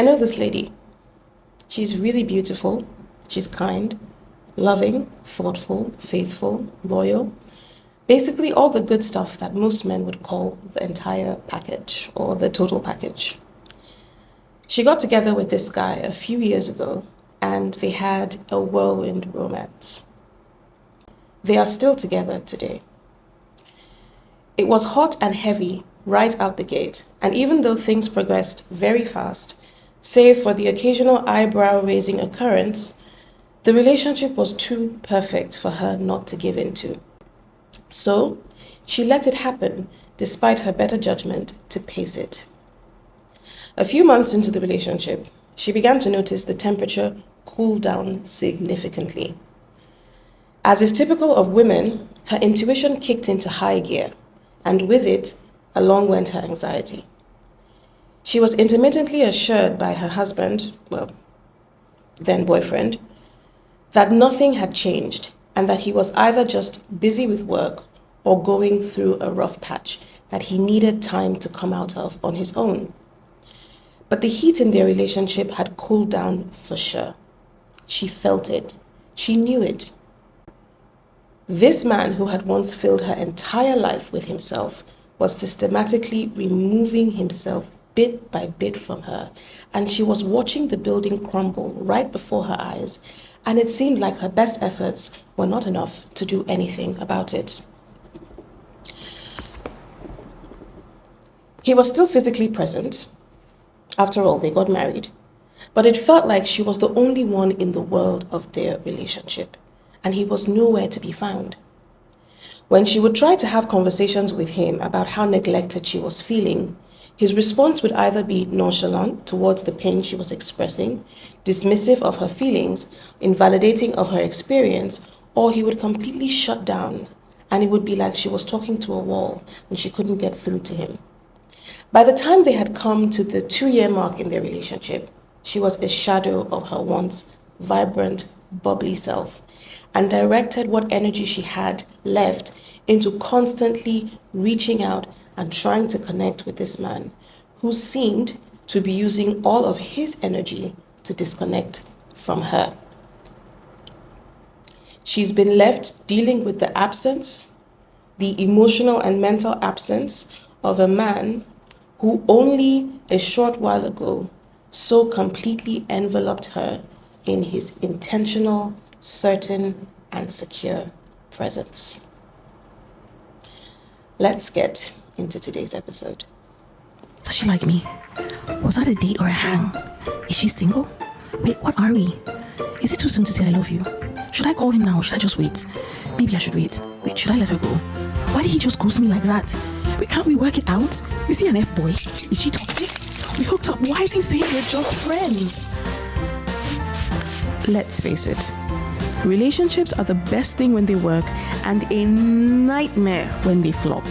know this lady. She's really beautiful. She's kind, loving, thoughtful, faithful, loyal. Basically, all the good stuff that most men would call the entire package or the total package. She got together with this guy a few years ago and they had a whirlwind romance. They are still together today. It was hot and heavy right out the gate, and even though things progressed very fast, save for the occasional eyebrow-raising occurrence, the relationship was too perfect for her not to give into. So, she let it happen, despite her better judgment to pace it. A few months into the relationship, she began to notice the temperature cool down significantly. As is typical of women, her intuition kicked into high gear, and with it, along went her anxiety. She was intermittently assured by her husband, well, then boyfriend, that nothing had changed and that he was either just busy with work or going through a rough patch that he needed time to come out of on his own. But the heat in their relationship had cooled down for sure. She felt it. She knew it. This man who had once filled her entire life with himself was systematically removing himself bit by bit from her, and she was watching the building crumble right before her eyes, and it seemed like her best efforts were not enough to do anything about it. He was still physically present. After all, they got married. But it felt like she was the only one in the world of their relationship, and he was nowhere to be found. When she would try to have conversations with him about how neglected she was feeling, his response would either be nonchalant towards the pain she was expressing, dismissive of her feelings, invalidating of her experience, or he would completely shut down, and it would be like she was talking to a wall and she couldn't get through to him. By the time they had come to the 2-year mark in their relationship, she was a shadow of her once vibrant, bubbly self, and directed what energy she had left into constantly reaching out and trying to connect with this man, who seemed to be using all of his energy to disconnect from her. She's been left dealing with the absence, the emotional and mental absence of a man who only a short while ago so completely enveloped her in his intentional, certain, and secure presence. Let's get into today's episode. Does she like me? Was that a date or a hang? Is she single? Wait, what are we? Is it too soon to say I love you? Should I call him now or should I just wait? Maybe I should wait. Wait, should I let her go? Why did he just ghost me like that? Wait, can't we work it out? Is he an F-boy? Is she toxic? We hooked up. Why is he saying we're just friends? Let's face it. Relationships are the best thing when they work and a nightmare when they flop.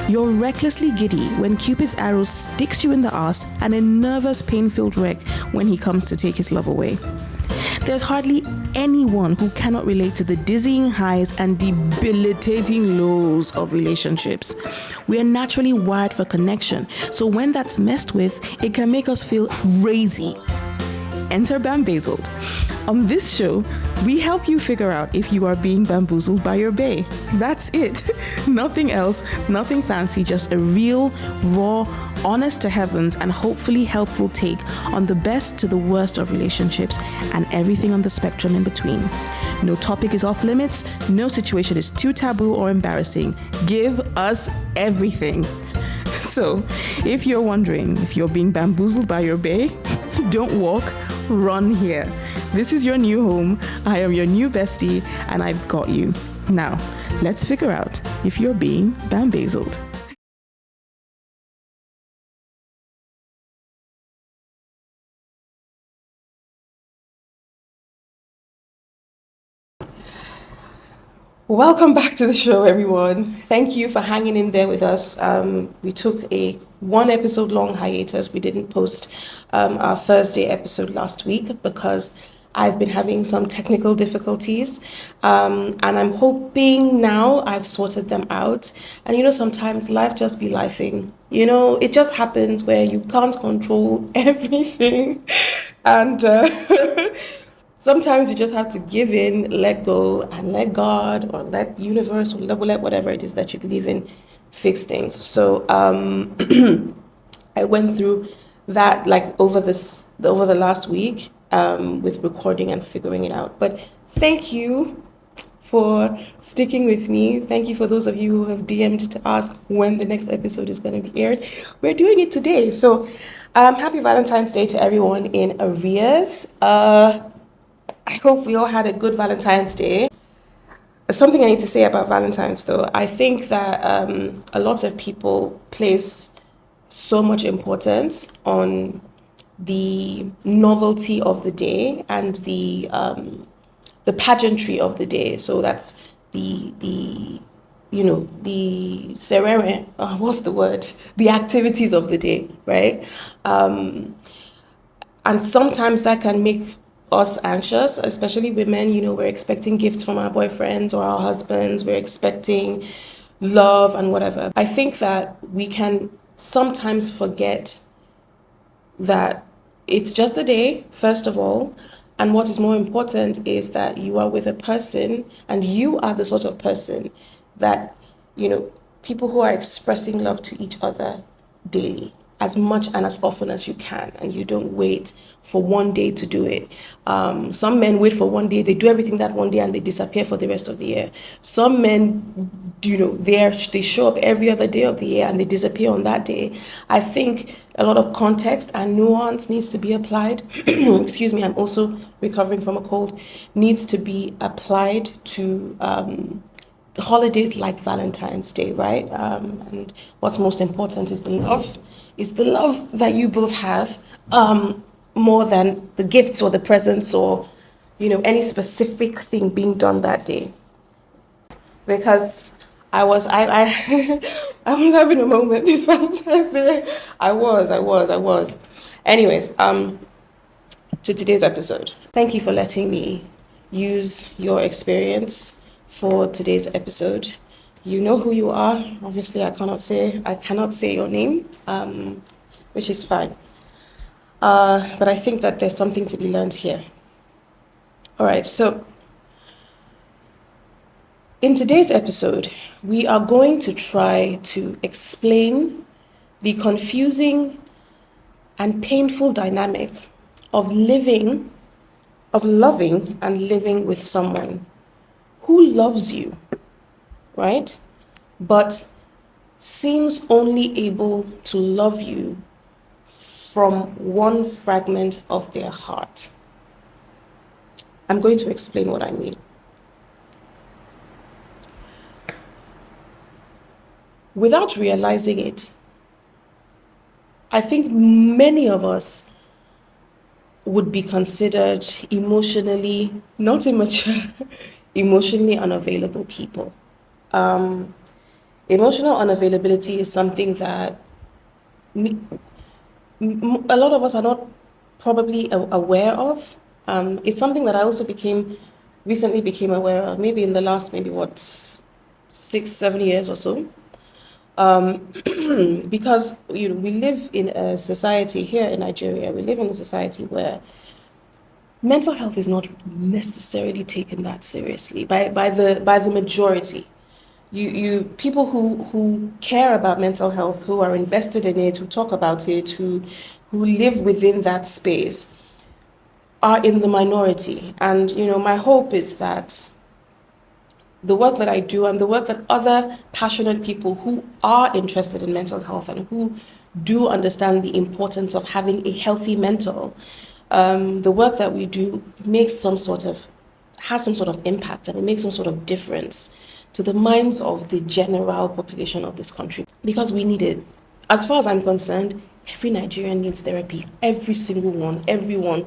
You're recklessly giddy when Cupid's arrow sticks you in the arse and a nervous, pain-filled wreck when he comes to take his love away. There's hardly anyone who cannot relate to the dizzying highs and debilitating lows of relationships. We are naturally wired for connection, so when that's messed with, it can make us feel crazy. Enter Bambazeled. On this show, we help you figure out if you are being bamboozled by your bae. That's it. Nothing else, nothing fancy, just a real, raw, honest to heavens, and hopefully helpful take on the best to the worst of relationships and everything on the spectrum in between. No topic is off limits, no situation is too taboo or embarrassing. Give us everything. So, if you're wondering if you're being bamboozled by your bae, don't walk, run here. This is your new home. I am your new bestie, and I've got you. Now, let's figure out if you're being bambazeled. Welcome back to the show, everyone. Thank you for hanging in there with us. We took a 1 episode long hiatus. We didn't post our Thursday episode last week because I've been having some technical difficulties, and I'm hoping now I've sorted them out. And sometimes life just be lifing. It just happens where you can't control everything, and sometimes you just have to give in, let go, and let God or let universe or let whatever it is that you believe in fix things. So I went through that like over the last week with recording and figuring it out. But thank you for sticking with me. Thank you for those of you who have DM'd to ask when the next episode is going to be aired. We're doing it today. So happy Valentine's Day to everyone in arrears. I hope we all had a good Valentine's Day. Something I need to say about Valentine's, though, I think that a lot of people place so much importance on the novelty of the day and the pageantry of the day. So that's the ceremony. What's the word? The activities of the day, right? And sometimes that can make us anxious, especially women. We're expecting gifts from our boyfriends or our husbands. We're expecting love and whatever. I think that we can sometimes forget that it's just a day, first of all. And what is more important is that you are with a person and you are the sort of person that, people who are expressing love to each other daily, as much and as often as you can, and you don't wait for one day to do it. Some men wait for one day, they do everything that one day, and they disappear for the rest of the year. Some men, they show up every other day of the year and they disappear on that day. I think a lot of context and nuance needs to be applied. Excuse me, I'm also recovering from a cold. Needs to be applied to holidays like Valentine's Day, right? And what's most important is the love that you both have, more than the gifts or the presents or any specific thing being done that day. Because I I was having a moment this Valentine's Day. I was. Anyways, to today's episode. Thank you for letting me use your experience for today's episode. You know who you are. Obviously, I cannot say your name, which is fine. But I think that there's something to be learned here. All right, so in today's episode, we are going to try to explain the confusing and painful dynamic of loving and living with someone who loves you, right? But seems only able to love you from one fragment of their heart. I'm going to explain what I mean. Without realizing it, I think many of us would be considered emotionally not immature, emotionally unavailable people. Emotional unavailability is something that a lot of us are not probably aware of. It's something that I also recently became aware of, maybe in the last, 6-7 years or so. Because we live in a society here in Nigeria. We live in a society where mental health is not necessarily taken that seriously by the majority. You people who care about mental health, who are invested in it, who talk about it, who live within that space, are in the minority. And my hope is that the work that I do and the work that other passionate people who are interested in mental health and who do understand the importance of having a healthy mental, the work that we do has some sort of impact, and it makes some sort of difference to the minds of the general population of this country, because we need it. As far as I'm concerned, every Nigerian needs therapy. Every single one, everyone.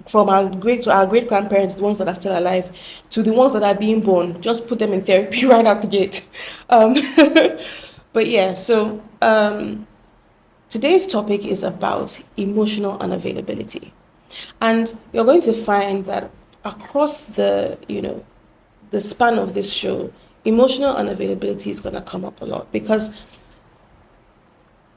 From our great grandparents, the ones that are still alive, to the ones that are being born, just put them in therapy right out the gate. But yeah, so today's topic is about emotional unavailability. And you're going to find that across the span of this show, emotional unavailability is going to come up a lot, because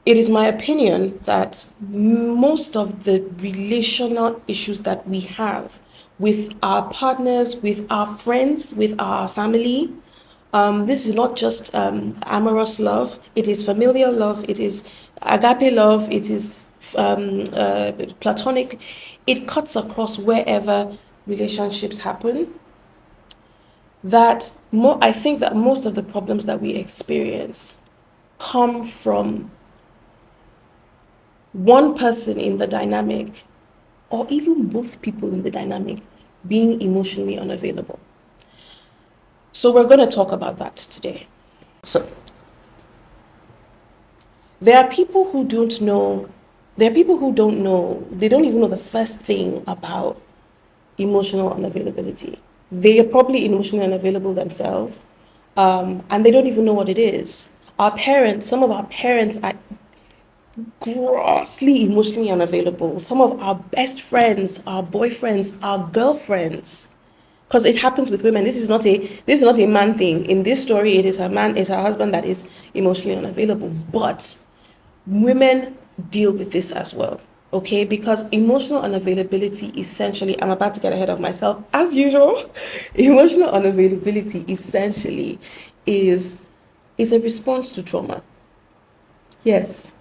it is my opinion that most of the relational issues that we have with our partners, with our friends, with our family, this is not just amorous love, it is familial love, it is agape love, it is platonic. It cuts across wherever relationships happen. I think that most of the problems that we experience come from one person in the dynamic, or even both people in the dynamic, being emotionally unavailable. So we're going to talk about that today. So there are people who don't know, they don't even know the first thing about emotional unavailability. They are probably emotionally unavailable themselves, and they don't even know what it is. Some of our parents are grossly emotionally unavailable. Some of our best friends, our boyfriends, our girlfriends, because it happens with women. This is not a man thing. In this story, it's her husband that is emotionally unavailable. But women deal with this as well. Okay, because emotional unavailability essentially, I'm about to get ahead of myself as usual. Emotional unavailability essentially is a response to trauma. Yes,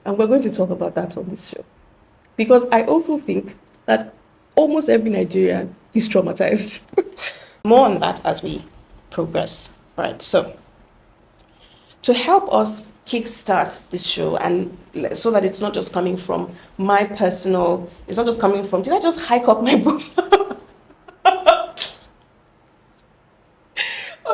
and we're going to talk about that on this show. Because I also think that almost every Nigerian is traumatized. More on that as we progress. Right. So to help us kickstart this show, and so that it's not just coming from it's not just coming from, did I just hike up my boobs?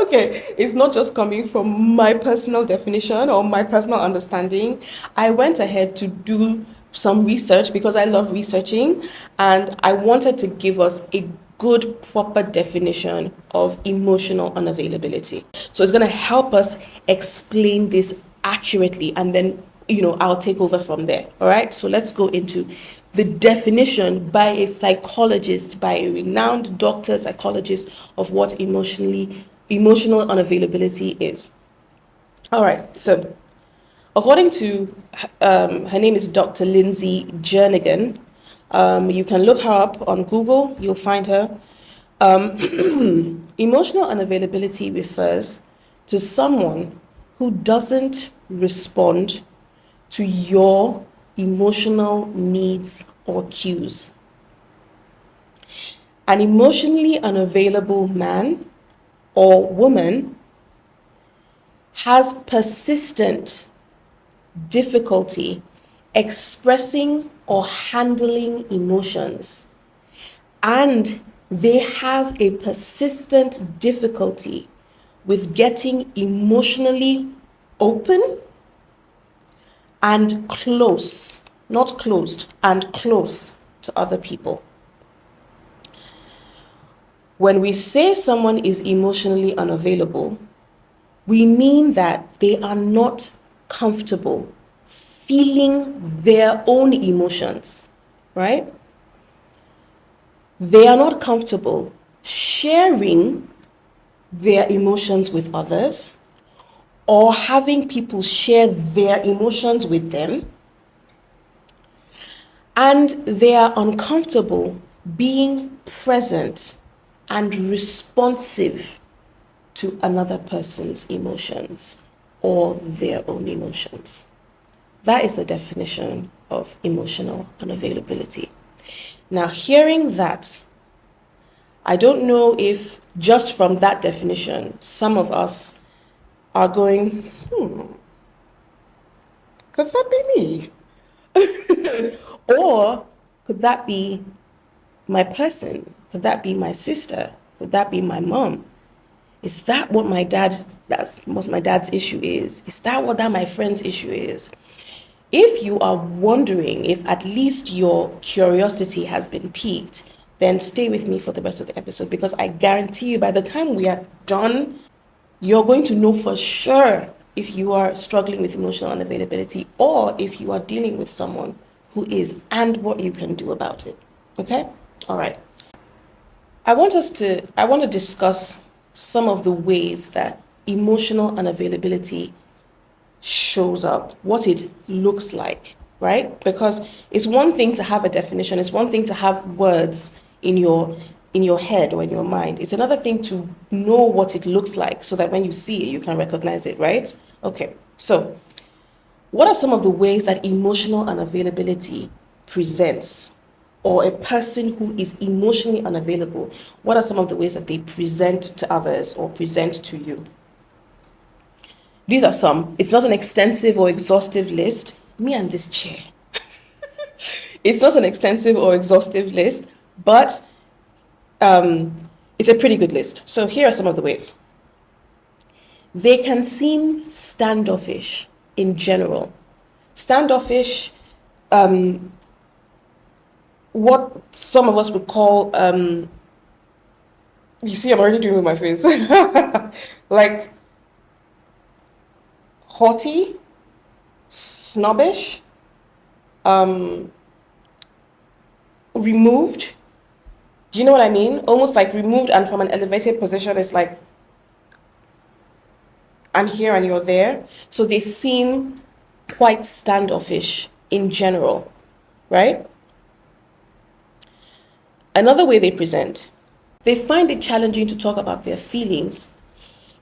Okay, it's not just coming from my personal definition or my personal understanding. I went ahead to do some research because I love researching, and I wanted to give us a good, proper definition of emotional unavailability. So it's going to help us explain this accurately, and then I'll take over from there. All right, so let's go into the definition by a psychologist, by a renowned doctor psychologist, of what emotional unavailability is. All right, so according to her name is Dr. Lindsay Jernigan. You can look her up on Google, you'll find her. Emotional unavailability refers to someone who doesn't respond to your emotional needs or cues. An emotionally unavailable man or woman has persistent difficulty expressing or handling emotions, and they have a persistent difficulty with getting emotionally open and close, not closed, and close to other people. When we say someone is emotionally unavailable, we mean that they are not comfortable feeling their own emotions, right? They are not comfortable sharing their emotions with others, or having people share their emotions with them, and they are uncomfortable being present and responsive to another person's emotions or their own emotions. That is the definition of emotional unavailability. Now, hearing that, I don't know if just from that definition, some of us are going, could that be me? Or could that be my person? Could that be my sister? Could that be my mom? Is that what that's what my dad's issue is? Is that what my friend's issue is? If you are wondering, if at least your curiosity has been piqued, then stay with me for the rest of the episode, because I guarantee you by the time we are done, you're going to know for sure if you are struggling with emotional unavailability, or if you are dealing with someone who is, and what you can do about it. Okay? All right. I want to discuss some of the ways that emotional unavailability shows up, what it looks like, right? Because it's one thing to have a definition, it's one thing to have words in your head or in your mind. It's another thing to know what it looks like so that when you see it, you can recognize it, right? Okay. So, what are some of the ways that emotional unavailability presents? Or a person who is emotionally unavailable, what are some of the ways that they present to others or present to you? These are some. It's not an extensive or exhaustive list. Me and this chair. It's not an extensive or exhaustive list, but it's a pretty good list. So here are some of the ways. They can seem standoffish in general. Standoffish, what some of us would call, you see, I'm already doing with my face, like haughty, snobbish, removed. Do you know what I mean? Almost like removed and from an elevated position. It's like, I'm here and you're there. So they seem quite standoffish in general, right? Another way they present, they find it challenging to talk about their feelings,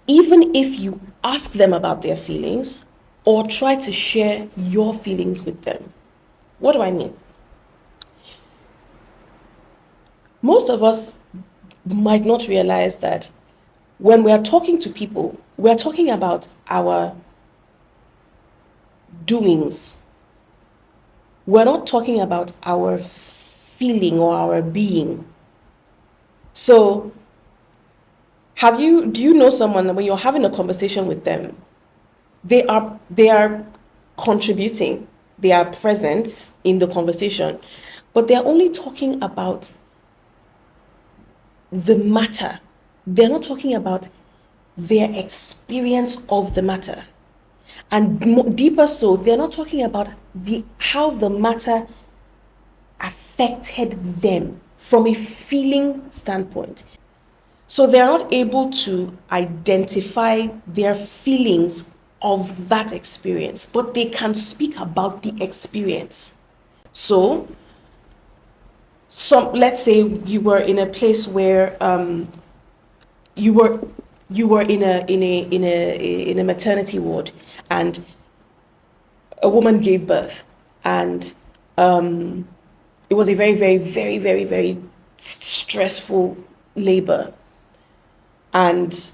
even if you ask them about their feelings or try to share your feelings with them. What do I mean? Most of us might not realize that when we are talking to people, we are talking about our doings. We're not talking about our feeling or our being. So, do you know someone when you're having a conversation with them, they are contributing, they are present in the conversation, but they're only talking about the matter. They're not talking about their experience of the matter. And deeper so, they're not talking about how the matter affected them from a feeling standpoint. So they're not able to identify their feelings of that experience, but they can speak about the experience. So, let's say you were in a place where you were in a maternity ward, and a woman gave birth, and it was a very, very, very, very, very stressful labor. And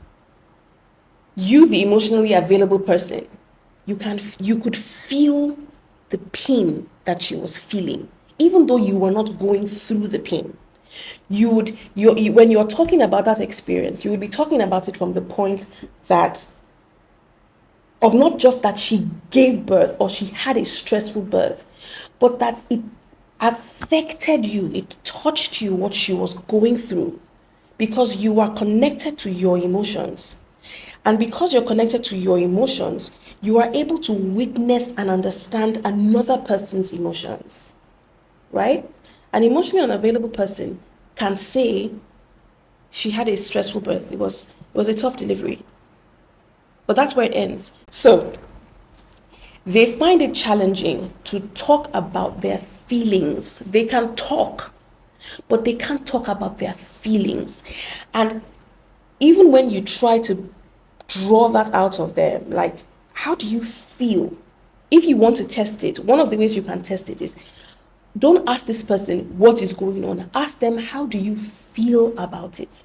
you, the emotionally available person, you could feel the pain that she was feeling, even though you were not going through the pain. When you're talking about that experience, you would be talking about it from the point that of not just that she gave birth or she had a stressful birth, but that it affected you, it touched you, what she was going through, because you are connected to your emotions. And because you're connected to your emotions, you are able to witness and understand another person's emotions, right? An emotionally unavailable person can say she had a stressful birth. It was a tough delivery. But that's where it ends. So they find it challenging to talk about their feelings. They can talk, but they can't talk about their feelings. And even when you try to draw that out of them, like, how do you feel? If you want to test it, one of the ways you can test it is, don't ask this person what is going on. Ask them, how do you feel about it?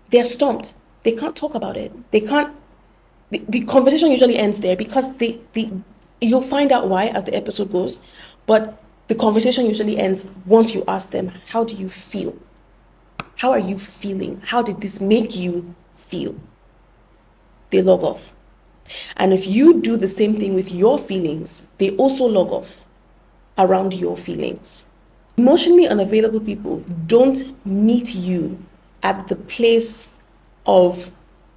They're stumped. They can't talk about it. They can't. The conversation usually ends there because you'll find out why as the episode goes, but the conversation usually ends once you ask them, how do you feel? How are you feeling? How did this make you feel? They log off. And if you do the same thing with your feelings, they also log off around your feelings. Emotionally unavailable people don't meet you at the place of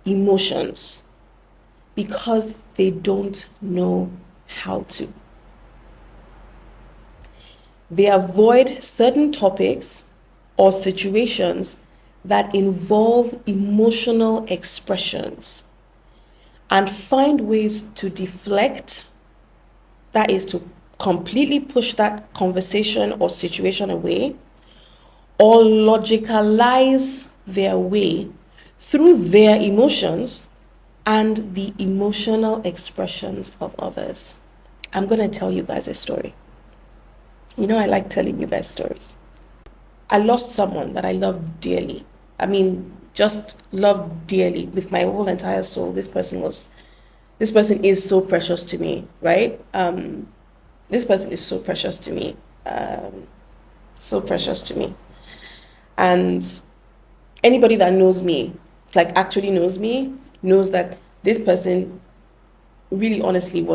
emotions because they don't know how to. They avoid certain topics or situations that involve emotional expressions and find ways to deflect, that is, to completely push that conversation or situation away, or logicalize their way through their emotions and the emotional expressions of others. I'm going to tell you guys a story. You know, I like telling you guys stories. I lost someone that I loved dearly. I mean, just loved dearly with my whole entire soul. This person is so precious to me, right? This person is so precious to me. So precious to me. And anybody that knows me, like actually knows me, knows that this person really honestly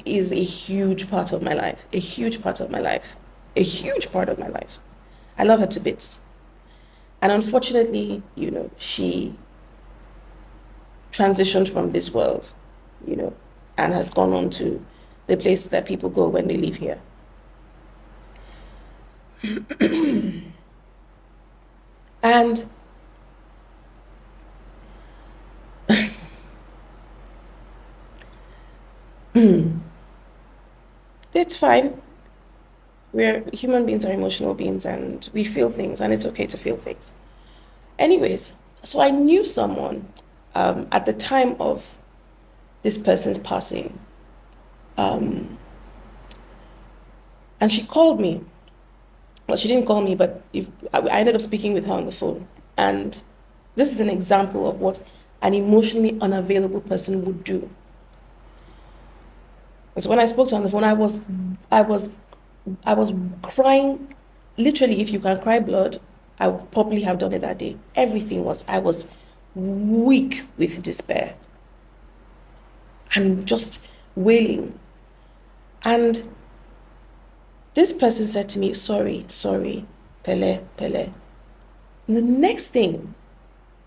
is a huge part of my life. A huge part of my life. A huge part of my life. I love her to bits. And unfortunately, you know, she transitioned from this world, you know, and has gone on to the place that people go when they leave here. And it's fine. We're human beings, are emotional beings, and we feel things, and it's okay to feel things. Anyways, so I knew someone at the time of this person's passing, and she called me. Well, she didn't call me, but I ended up speaking with her on the phone. And this is an example of what an emotionally unavailable person would do. And so when I spoke to her on the phone, I was crying. Literally, if you can cry blood, I would probably have done it that day. I was weak with despair and just wailing. And this person said to me, sorry, Pele. The next thing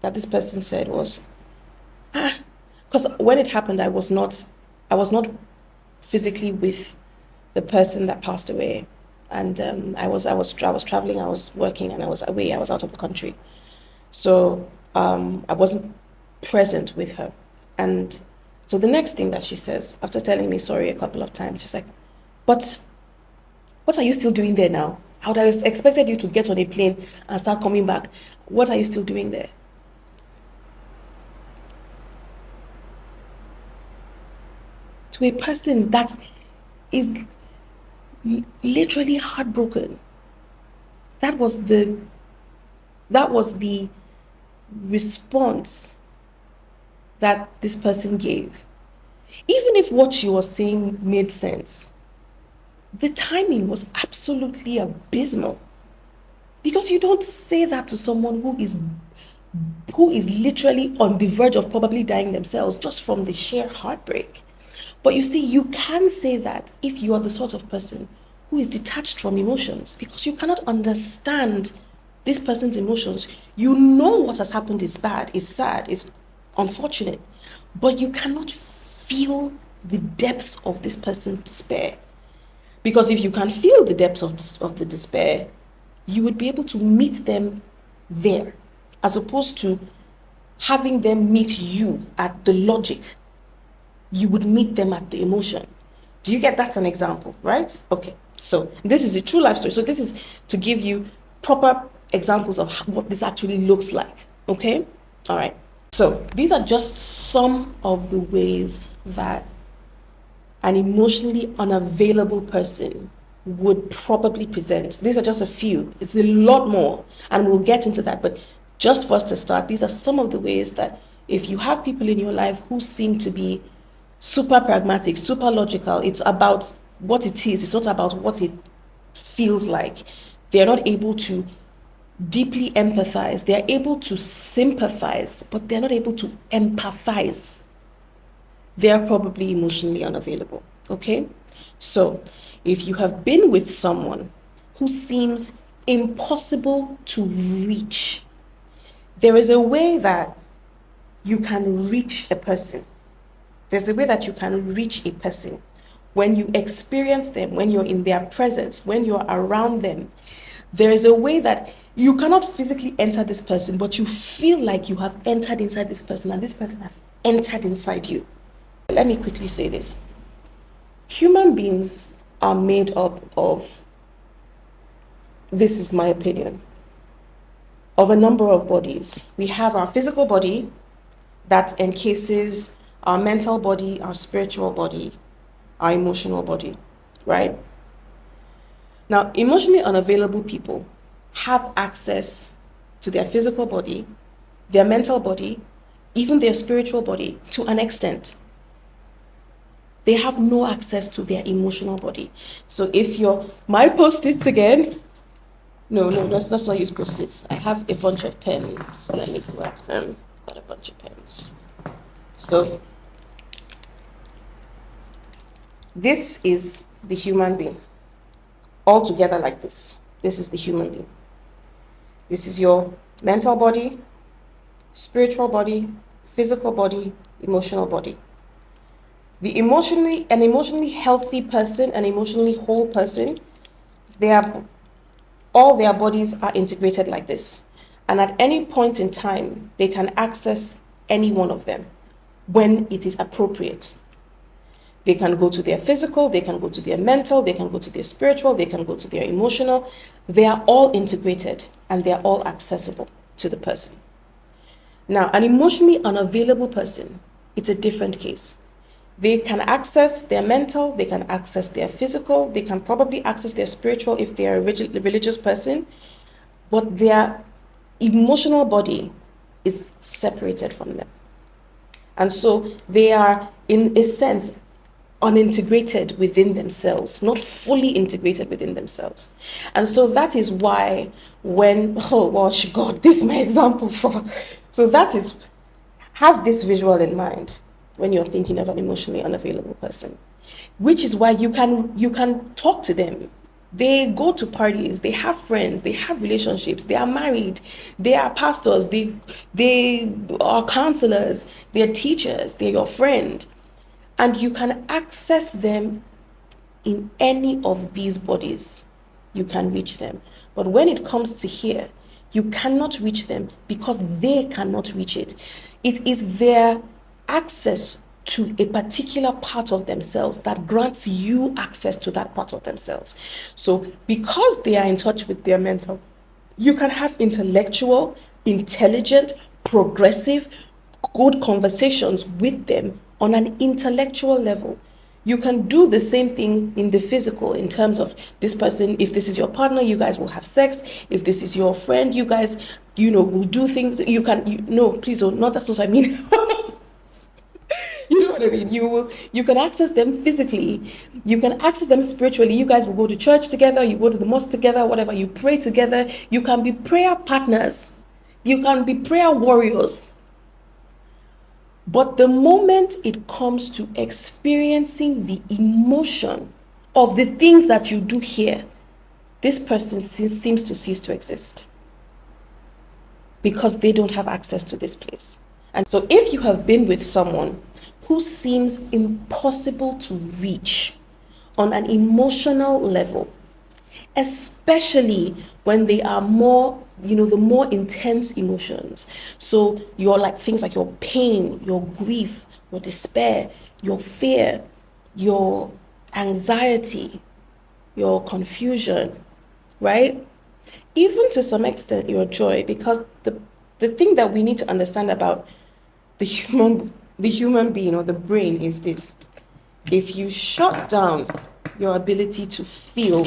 that this person said was, because when it happened, I was not physically with the person that passed away, and I was traveling, I was working, and I was away. I was out of the country, so I wasn't present with her. And so the next thing that she says, after telling me sorry a couple of times, she's like, "But what are you still doing there now? I would have expected you to get on a plane and start coming back. What are you still doing there?" To a person that is literally heartbroken. That was the response that this person gave. Even if what she was saying made sense, the timing was absolutely abysmal. Because you don't say that to someone who is literally on the verge of probably dying themselves just from the sheer heartbreak. But you see, you can say that if you are the sort of person who is detached from emotions, because you cannot understand this person's emotions. You know what has happened is bad, it's sad, it's unfortunate, but you cannot feel the depths of this person's despair. Because if you can feel the depths of the despair, you would be able to meet them there, as opposed to having them meet you at the logic. You would meet them at the emotion. Do you get? That's an example, right? Okay, so this is a true life story. So this is to give you proper examples of what this actually looks like, okay? All right. So these are just some of the ways that an emotionally unavailable person would probably present. These are just a few. It's a lot more, and we'll get into that. But just for us to start, these are some of the ways that if you have people in your life who seem to be super pragmatic, super logical, it's about what it is, it's not about what it feels like. They're not able to deeply empathize. They're able to sympathize, but they're not able to empathize. They're probably emotionally unavailable. Okay? So, if you have been with someone who seems impossible to reach, there is a way that you can reach a person. There's a way that you can reach a person when you experience them, when you're in their presence, when you're around them. There is a way that you cannot physically enter this person, but you feel like you have entered inside this person and this person has entered inside you. Let me quickly say this. Human beings are made up of, this is my opinion, of a number of bodies. We have our physical body that encases our mental body, our spiritual body, our emotional body, right? Now, emotionally unavailable people have access to their physical body, their mental body, even their spiritual body to an extent. They have no access to their emotional body. So if you're, my post-its again, no, let's not use post-its. I have a bunch of pens. Let me grab them. Got a bunch of pens. So this is the human being. All together like this. This is the human being. This is your mental body, spiritual body, physical body, emotional body. An emotionally healthy person, an emotionally whole person, all their bodies are integrated like this. And at any point in time, they can access any one of them when it is appropriate. They can go to their physical, they can go to their mental, they can go to their spiritual, they can go to their emotional. They are all integrated and they are all accessible to the person. Now, an emotionally unavailable person, it's a different case. They can access their mental, they can access their physical, they can probably access their spiritual if they are a religious person, but their emotional body is separated from them. And so they are, in a sense, unintegrated within themselves, not fully integrated within themselves. And so that is why when, oh gosh, God, this is my example for, so that is, have this visual in mind when you're thinking of an emotionally unavailable person, which is why you can talk to them. They go to parties, they have friends, they have relationships, they are married, they are pastors, they are counselors, they're teachers, they're your friend. And you can access them in any of these bodies. You can reach them. But when it comes to here, you cannot reach them because they cannot reach it. It is their access to a particular part of themselves that grants you access to that part of themselves. So because they are in touch with their mental, you can have intellectual, intelligent, progressive, good conversations with them on an intellectual level. You can do the same thing in the physical in terms of this person. If this is your partner, you guys will have sex. If this is your friend, you guys, will do things. You can, no, please don't, not that's what I mean. You know what I mean? You can access them physically. You can access them spiritually. You guys will go to church together. You go to the mosque together, whatever. You pray together. You can be prayer partners. You can be prayer warriors. But the moment it comes to experiencing the emotion of the things that you do here, this person seems to cease to exist because they don't have access to this place. And so if you have been with someone who seems impossible to reach on an emotional level, especially when they are more, the more intense emotions. So you're like things like your pain, your grief, your despair, your fear, your anxiety, your confusion, right? Even to some extent, your joy, because the thing that we need to understand about the human being or the brain is this. If you shut down your ability to feel,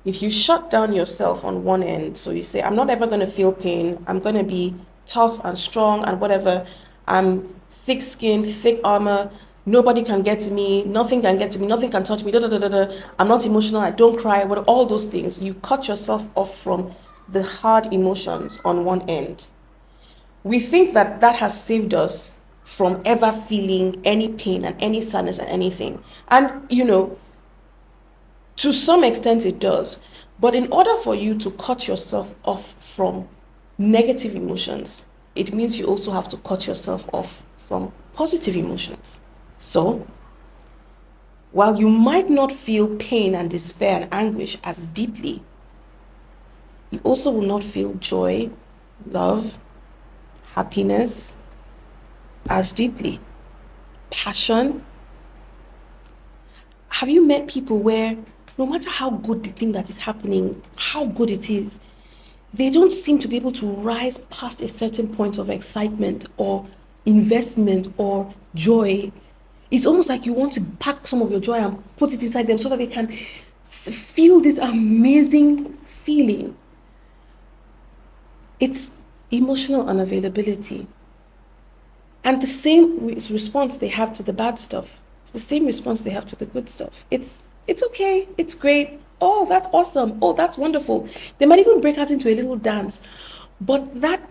if you shut down yourself on one end, so you say, I'm not ever going to feel pain, I'm going to be tough and strong and whatever, I'm thick skin, thick armor, nobody can get to me, nothing can get to me, nothing can touch me, I'm not emotional, I don't cry, all those things, you cut yourself off from the hard emotions on one end. We think that that has saved us from ever feeling any pain and any sadness and anything. And, to some extent it does. But in order for you to cut yourself off from negative emotions, it means you also have to cut yourself off from positive emotions. So While you might not feel pain and despair and anguish as deeply, you also will not feel joy, love, happiness as deeply. Passion. Have you met people where no matter how good the thing that is happening, how good it is, they don't seem to be able to rise past a certain point of excitement or investment or joy? It's almost like you want to pack some of your joy and put it inside them so that they can feel this amazing feeling. It's emotional unavailability. And the same response they have to the bad stuff. It's the same response they have to the good stuff. It's okay. It's great. Oh, that's awesome. Oh, that's wonderful. They might even break out into a little dance. But that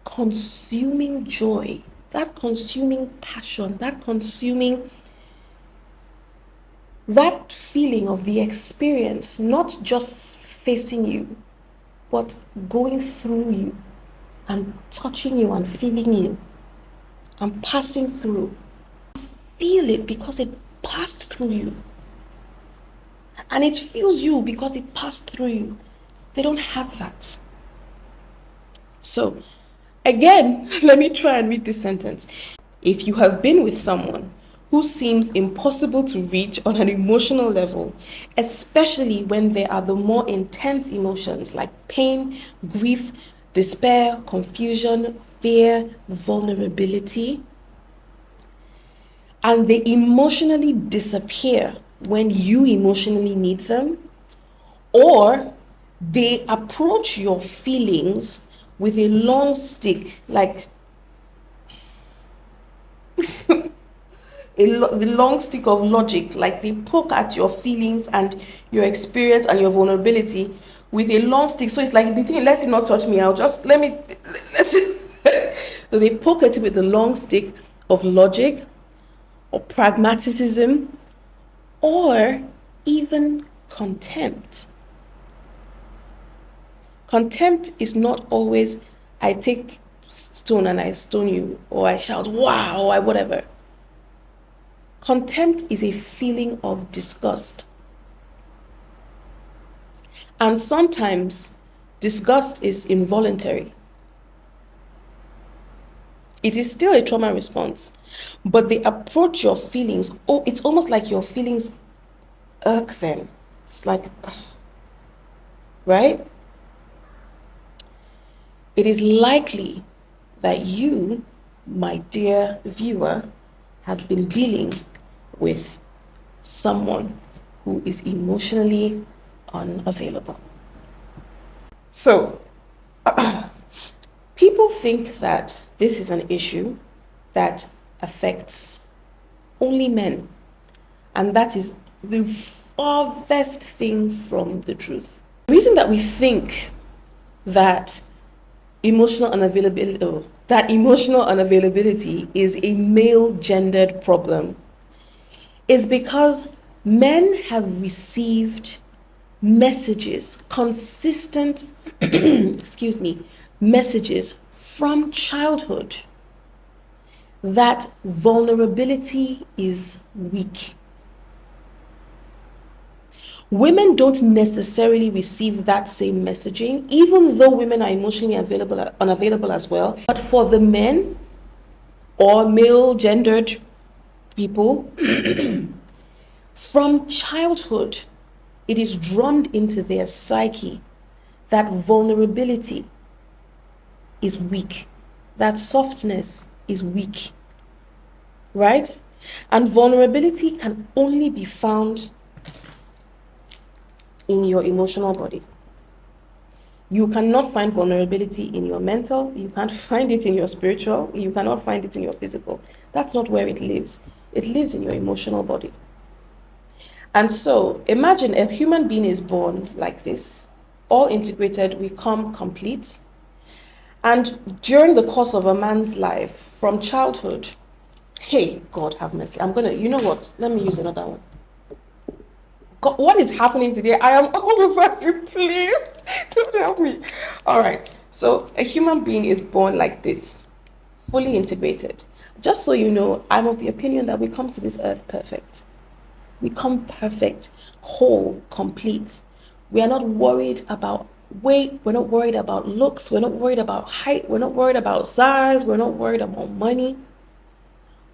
consuming joy, that consuming passion, that feeling of the experience, not just facing you, but going through you and touching you and feeling you and passing through. Feel it because it passed through you. And it feels you because it passed through you. They don't have that. So, again, let me try and read this sentence. If you have been with someone who seems impossible to reach on an emotional level, especially when there are the more intense emotions like pain, grief, despair, confusion, fear, vulnerability, and they emotionally disappear when you emotionally need them, or they approach your feelings with a long stick, like the long stick of logic, like they poke at your feelings and your experience and your vulnerability with a long stick. So it's like the thing, let it not touch me. Let's just so they poke at it with the long stick of logic or pragmatism or even contempt. Contempt is not always I take stone and I stone you, or I shout wow, or I whatever. Contempt is a feeling of disgust. And sometimes disgust is involuntary. It is still a trauma response, but they approach your feelings. Oh, it's almost like your feelings irk them. It's like, right? It is likely that you, my dear viewer, have been dealing with someone who is emotionally unavailable. So, people think that this is an issue that affects only men, and that is the farthest thing from the truth. The reason that we think that emotional unavailability is a male gendered problem is because men have received messages, consistent messages from childhood that vulnerability is weak. Women don't necessarily receive that same messaging, even though women are emotionally unavailable as well. But for the men or male gendered people, from childhood, it is drummed into their psyche that vulnerability is weak, that softness is weak, right? And vulnerability can only be found in your emotional body. You cannot find vulnerability in your mental, you can't find it in your spiritual, you cannot find it in your physical. That's not where it lives. It lives in your emotional body. And so imagine a human being is born like this, all integrated, we come complete. And during the course of a man's life, from childhood, hey, God have mercy. You know what? Let me use another one. God, what is happening today? I am all over you, please. Don't help me. All right. So a human being is born like this, fully integrated. Just so you know, I'm of the opinion that we come to this earth perfect. We come perfect, whole, complete. We are not worried about weight. We're not worried about looks. We're not worried about height. We're not worried about size. We're not worried about money.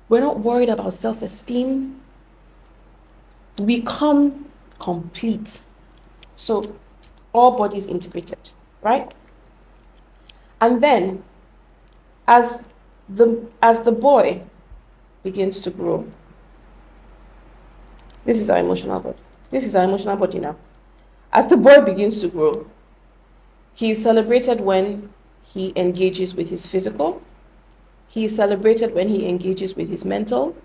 We're not worried about self-esteem. We come complete. So all bodies integrated, right? And then as the boy begins to grow, this is our emotional body. This is our emotional body now. As the boy begins to grow, he is celebrated when he engages with his physical. He is celebrated when he engages with his mental.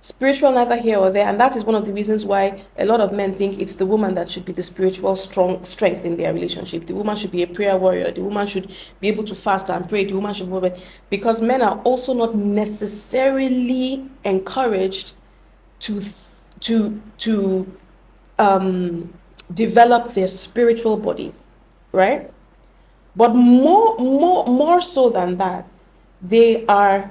Spiritual, neither here or there. And that is one of the reasons why a lot of men think it's the woman that should be the spiritual strength in their relationship. The woman should be a prayer warrior. The woman should be able to fast and pray. The woman should be, because men are also not necessarily encouraged to develop their spiritual bodies, right? But more so than that, they are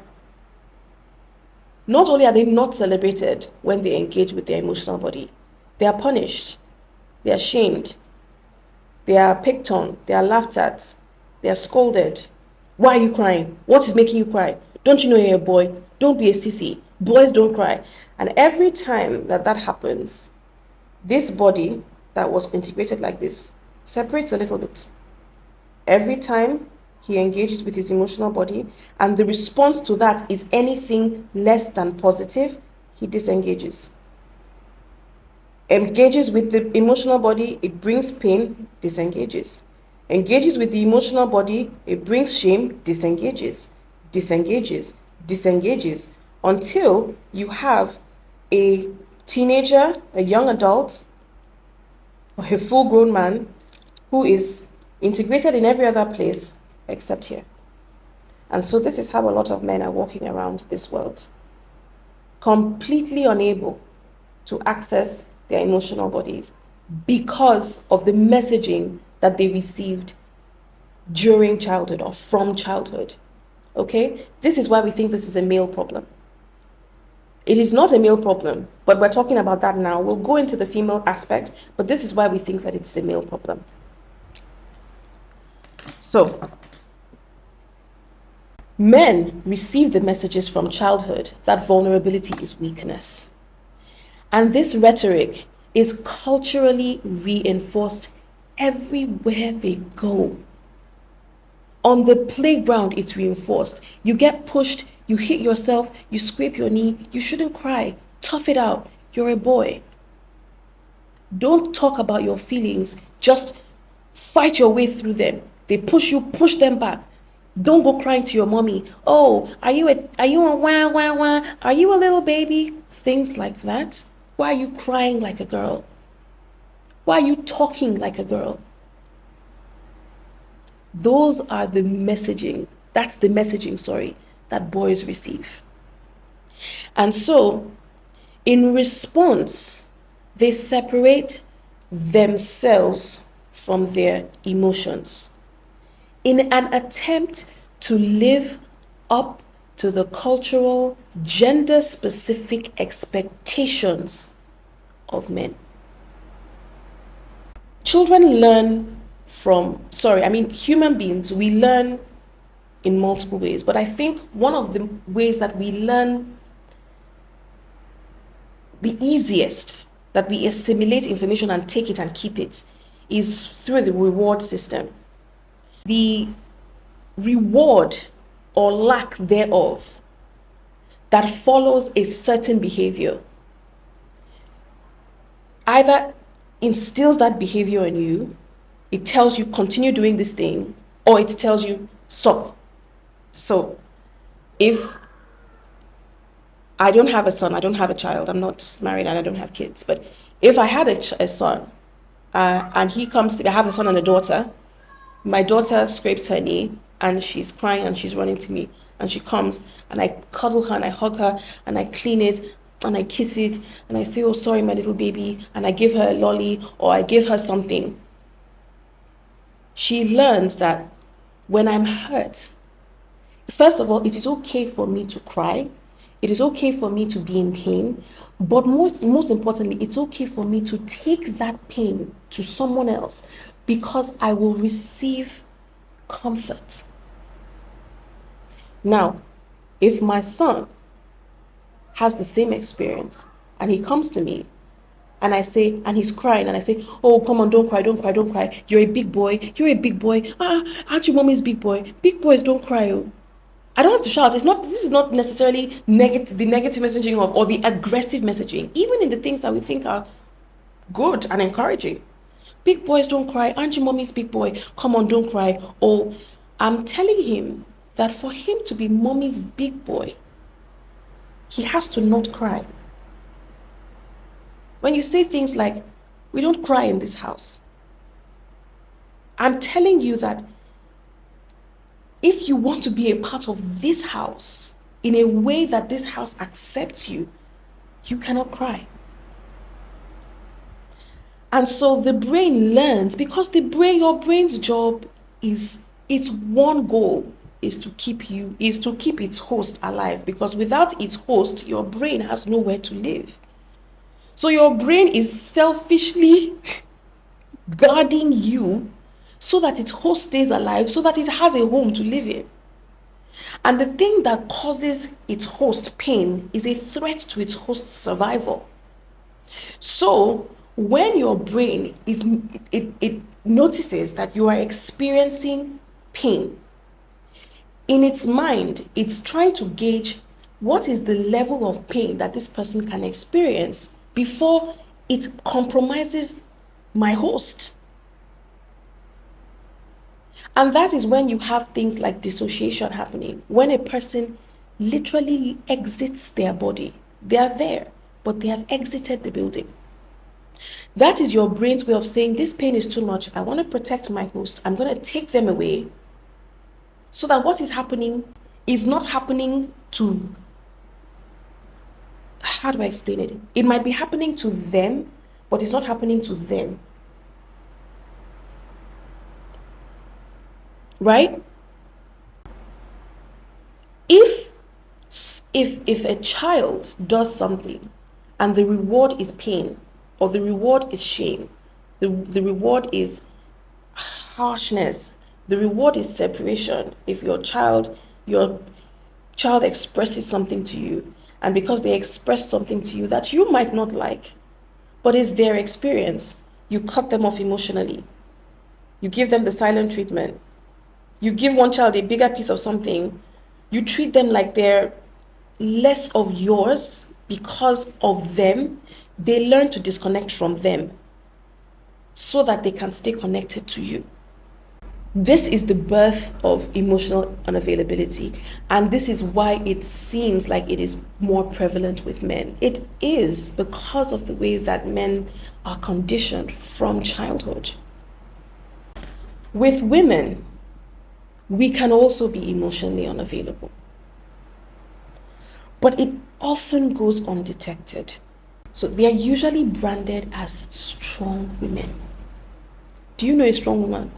not only are they not celebrated when they engage with their emotional body, they are punished, they are shamed, they are picked on, they are laughed at, they are scolded. Why are you crying? What is making you cry? Don't you know you're a boy? Don't be a sissy. Boys don't cry. And every time that happens, this body that was integrated like this separates a little bit. Every time he engages with his emotional body, and the response to that is anything less than positive, he disengages. Engages with the emotional body, it brings pain, disengages. Engages with the emotional body, it brings shame, disengages. Disengages, disengages, until you have a teenager, a young adult, or a full-grown man who is integrated in every other place except here. And so this is how a lot of men are walking around this world, completely unable to access their emotional bodies because of the messaging that they received during childhood or from childhood. Okay? This is why we think this is a male problem. It is not a male problem, but we're talking about that now. We'll go into the female aspect, but this is why we think that it's a male problem. So, men receive the messages from childhood that vulnerability is weakness. And this rhetoric is culturally reinforced everywhere they go. On the playground, it's reinforced. You get pushed, you hit yourself, you scrape your knee, you shouldn't cry. Tough it out. You're a boy. Don't talk about your feelings. Just fight your way through them. They push you, push them back. Don't go crying to your mommy. Oh, are you a wah wah wah? Are you a little baby? Things like that. Why are you crying like a girl? Why are you talking like a girl? Those are the messaging. That's the messaging, that boys receive. And so, in response, they separate themselves from their emotions in an attempt to live up to the cultural, gender-specific expectations of men. Children learn human beings, we learn in multiple ways, but I think one of the ways that we learn the easiest, that we assimilate information and take it and keep it, is through the reward system. The reward or lack thereof that follows a certain behavior either instills that behavior in you, it tells you continue doing this thing, or it tells you stop. So if I don't have a son, I don't have a child, I'm not married and I don't have kids, but if I had a son and he comes to, I have a son and a daughter, my daughter scrapes her knee and she's crying and she's running to me, and she comes and I cuddle her and I hug her and I clean it and I kiss it and I say, oh, sorry, my little baby, and I give her a lolly or I give her something. She learns that when I'm hurt, first of all, it is okay for me to cry. It is okay for me to be in pain, but most importantly, it's okay for me to take that pain to someone else because I will receive comfort. Now, if my son has the same experience and he comes to me and I say, and he's crying, and I say, oh, come on, don't cry, don't cry, don't cry. You're a big boy. You're a big boy. Aren't you mommy's big boy? Big boys don't cry. Oh. I don't have to shout. This is not necessarily the negative messaging or the aggressive messaging, even in the things that we think are good and encouraging. Big boys don't cry. Aren't you mommy's big boy? Come on, don't cry. Oh, I'm telling him that for him to be mommy's big boy, he has to not cry. When you say things like, we don't cry in this house, I'm telling you that if you want to be a part of this house in a way that this house accepts you, you cannot cry. And so the brain learns, because your brain's job is, its one goal is to keep its host alive, because without its host, your brain has nowhere to live. So your brain is selfishly guarding you so that its host stays alive, so that it has a home to live in. And the thing that causes its host pain is a threat to its host's survival. So when your brain it notices that you are experiencing pain, in its mind, it's trying to gauge what is the level of pain that this person can experience before it compromises my host. And that is when you have things like dissociation happening, when a person literally exits their body. They are there, but they have exited the building. That is your brain's way of saying, this pain is too much. I want to protect my host. I'm going to take them away so that what is happening is not happening to, how do I explain it? It might be happening to them, but it's not happening to them. Right? If a child does something and the reward is pain, or the reward is shame, the reward is harshness, the reward is separation. If your child expresses something to you, and because they express something to you that you might not like, but it's their experience, you cut them off emotionally. You give them the silent treatment. You give one child a bigger piece of something. You treat them like they're less of yours because of them. They learn to disconnect from them so that they can stay connected to you. This is the birth of emotional unavailability, and this is why it seems like it is more prevalent with men. It is because of the way that men are conditioned from childhood. With women, we can also be emotionally unavailable, but it often goes undetected. So they are usually branded as strong women. Do you know a strong woman?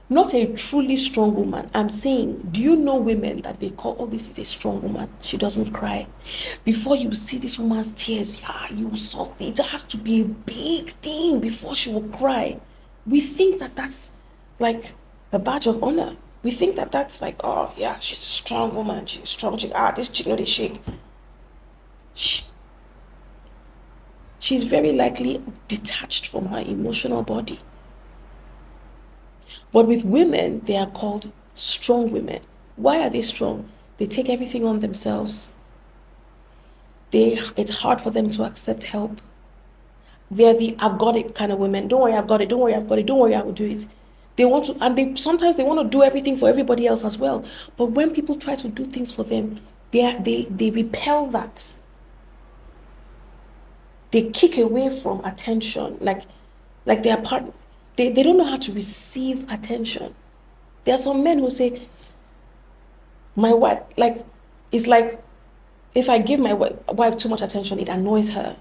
Not a truly strong woman. I'm saying, do you know women that they call, oh, this is a strong woman, she doesn't cry? Before you see this woman's tears, you will solve it. It has to be a big thing before she will cry. We think that that's like a badge of honor. We think that that's like, oh yeah, she's a strong woman, she's a strong chick. This chick, no, they shake. She's very likely detached from her emotional body. But with women, they are called strong women. Why are they strong? They take everything on themselves. It's hard for them to accept help. They're the I've got it kind of women. Don't worry, I've got it. Don't worry, I've got it. Don't worry, I will do it. They want to, and sometimes they want to do everything for everybody else as well. But when people try to do things for them, they repel that. They kick away from attention, like they are part. They don't know how to receive attention. There are some men who say, my wife, it's like if I give my wife too much attention, it annoys her.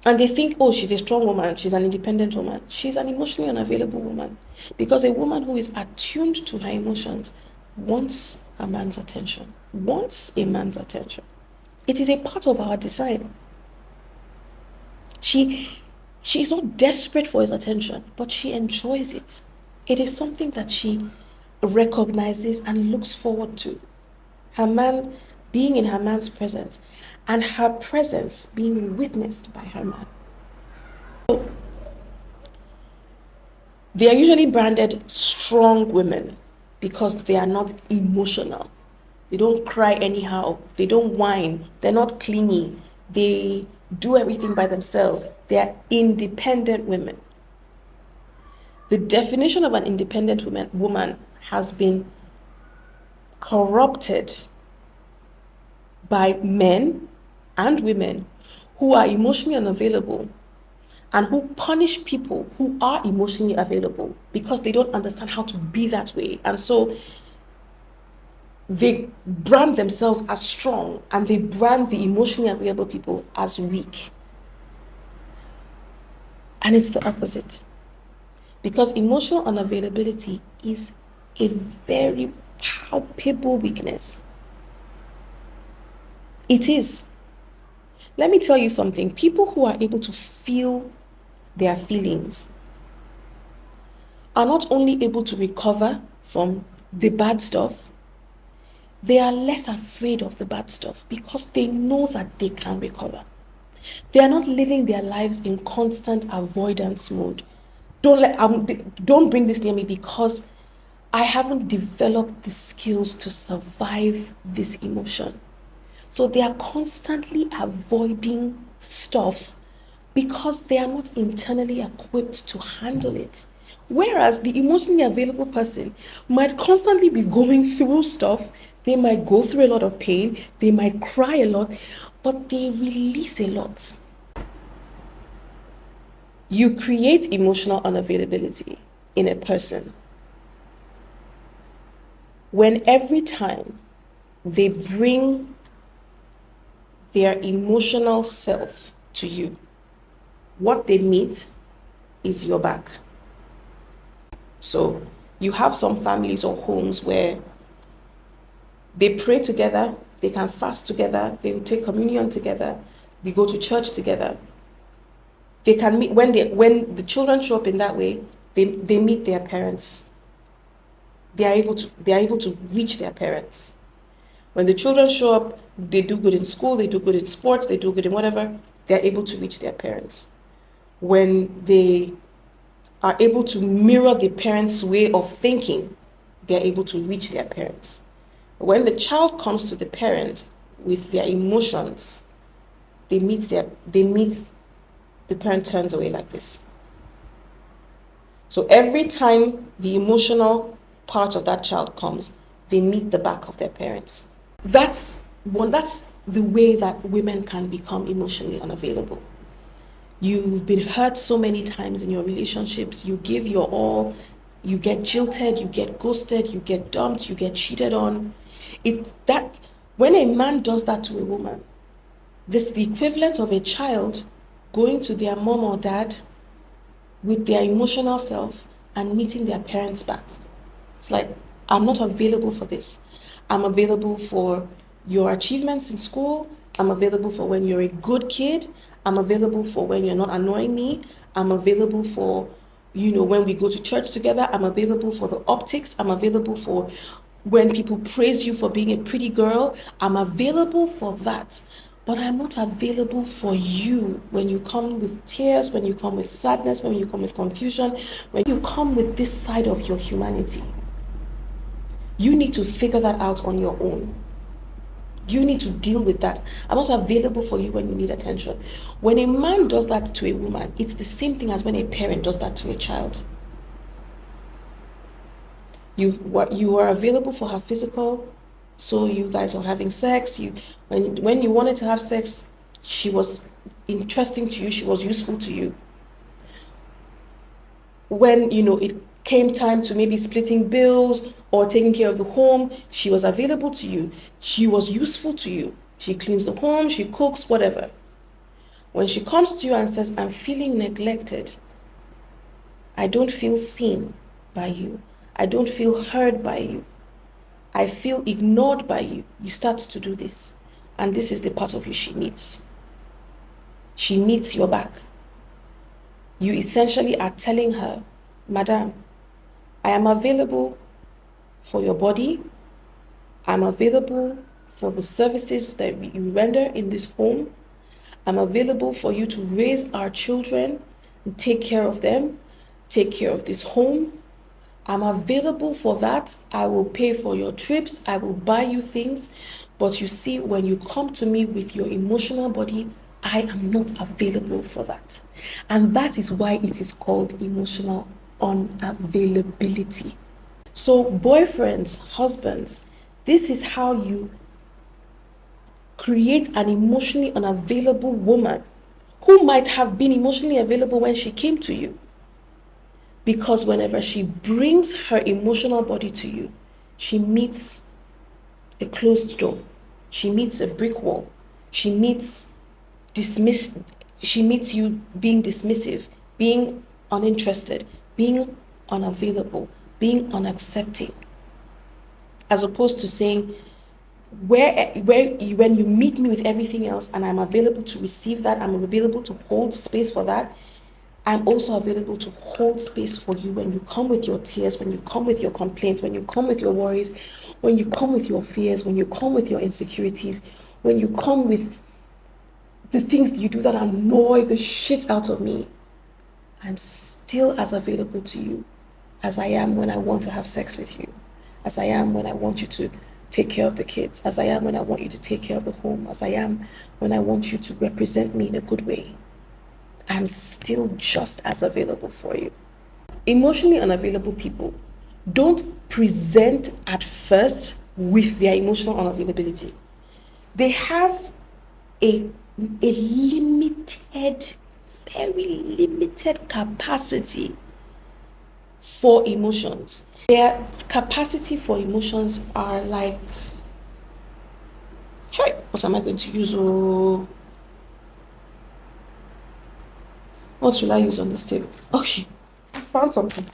And they think, oh, she's a strong woman, she's an independent woman. She's an emotionally unavailable woman. Because a woman who is attuned to her emotions wants a man's attention, wants a man's attention. It is a part of our design. She's not desperate for his attention, but she enjoys it. It is something that she recognizes and looks forward to. Her man being in her man's presence and her presence being witnessed by her man. So, they are usually branded strong women because they are not emotional. They don't cry anyhow. They don't whine. They're not clingy. They do everything by themselves. They are independent women. The definition of an independent woman has been corrupted by men and women who are emotionally unavailable and who punish people who are emotionally available because they don't understand how to be that way. And so they brand themselves as strong and they brand the emotionally available people as weak. And it's the opposite. Because emotional unavailability is a very palpable weakness. It is. Let me tell you something. People who are able to feel their feelings are not only able to recover from the bad stuff, they are less afraid of the bad stuff because they know that they can recover. They are not living their lives in constant avoidance mode. Don't bring this near me because I haven't developed the skills to survive this emotion. So they are constantly avoiding stuff because they are not internally equipped to handle it. Whereas the emotionally available person might constantly be going through stuff. They might go through a lot of pain. They might cry a lot, but they release a lot. You create emotional unavailability in a person when every time they bring their emotional self to you, what they meet is your back. So you have some families or homes where they pray together, they can fast together, they will take communion together, they go to church together. They can meet when the children show up in that way, they meet their parents. They are able to reach their parents. When the children show up, they do good in school, they do good in sports, they do good in whatever, they're able to reach their parents. When they are able to mirror the parents' way of thinking, they're able to reach their parents. When the child comes to the parent with their emotions, the parent turns away like this. So every time the emotional part of that child comes, they meet the back of their parents. That's the way that women can become emotionally unavailable. You've been hurt so many times in your relationships. You give your all, you get jilted, you get ghosted, you get dumped, you get cheated on. When a man does that to a woman, this is the equivalent of a child going to their mom or dad with their emotional self and meeting their parents back. It's like, I'm not available for this. I'm available for your achievements in school. I'm available for when you're a good kid. I'm available for when you're not annoying me. I'm available for, when we go to church together. I'm available for the optics. I'm available for when people praise you for being a pretty girl. I'm available for that. But I'm not available for you when you come with tears, when you come with sadness, when you come with confusion, when you come with this side of your humanity. You need to figure that out on your own. You need to deal with that. I'm not available for you when you need attention. When a man does that to a woman, it's the same thing as when a parent does that to a child. You are available for her physical, so you guys were having sex. When you wanted to have sex, she was interesting to you, she was useful to you. When it came time to maybe splitting bills or taking care of the home, she was available to you. She was useful to you. She cleans the home, she cooks, whatever. When she comes to you and says, I'm feeling neglected, I don't feel seen by you, I don't feel heard by you, I feel ignored by you. You start to do this. And this is the part of you she needs. She needs your back. You essentially are telling her, Madam, I am available for your body. I'm available for the services that you render in this home. I'm available for you to raise our children and take care of them, take care of this home. I'm available for that. I will pay for your trips. I will buy you things. But you see, when you come to me with your emotional body, I am not available for that. And that is why it is called emotional unavailability. So, boyfriends, husbands, this is how you create an emotionally unavailable woman who might have been emotionally available when she came to you. Because whenever she brings her emotional body to you, she meets a closed door. She meets a brick wall. She meets you being dismissive, being uninterested, being unavailable, being unaccepting. As opposed to saying, when you meet me with everything else and I'm available to receive that, I'm available to hold space for that, I'm also available to hold space for you when you come with your tears, when you come with your complaints, when you come with your worries, when you come with your fears, when you come with your insecurities, when you come with the things that you do that annoy the shit out of me. I'm still as available to you as I am when I want to have sex with you, as I am when I want you to take care of the kids, as I am when I want you to take care of the home, as I am when I want you to represent me in a good way. I'm still just as available for you. Emotionally unavailable people don't present at first with their emotional unavailability. They have a limited, very limited capacity for emotions. Their capacity for emotions are like, hey, what am I going to use? Oh, what should I use on this table? Okay, I found something.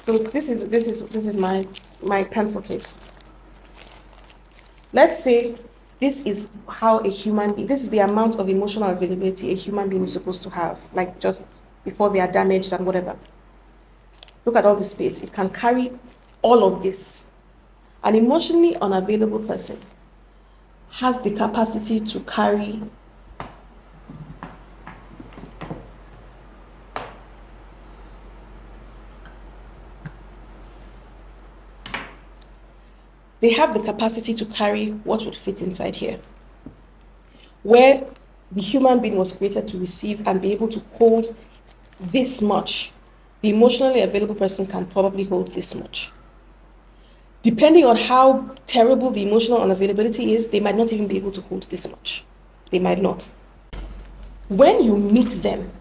So this is my pencil case. Let's say this is how a human being, this is the amount of emotional availability a human being is supposed to have, like just before they are damaged and whatever. Look at all the space. It can carry all of this. An emotionally unavailable person has the capacity to carry what would fit inside here. Where the human being was created to receive and be able to hold this much, the emotionally available person can probably hold this much. Depending on how terrible the emotional unavailability is, they might not even be able to hold this much. They might not. When you meet them,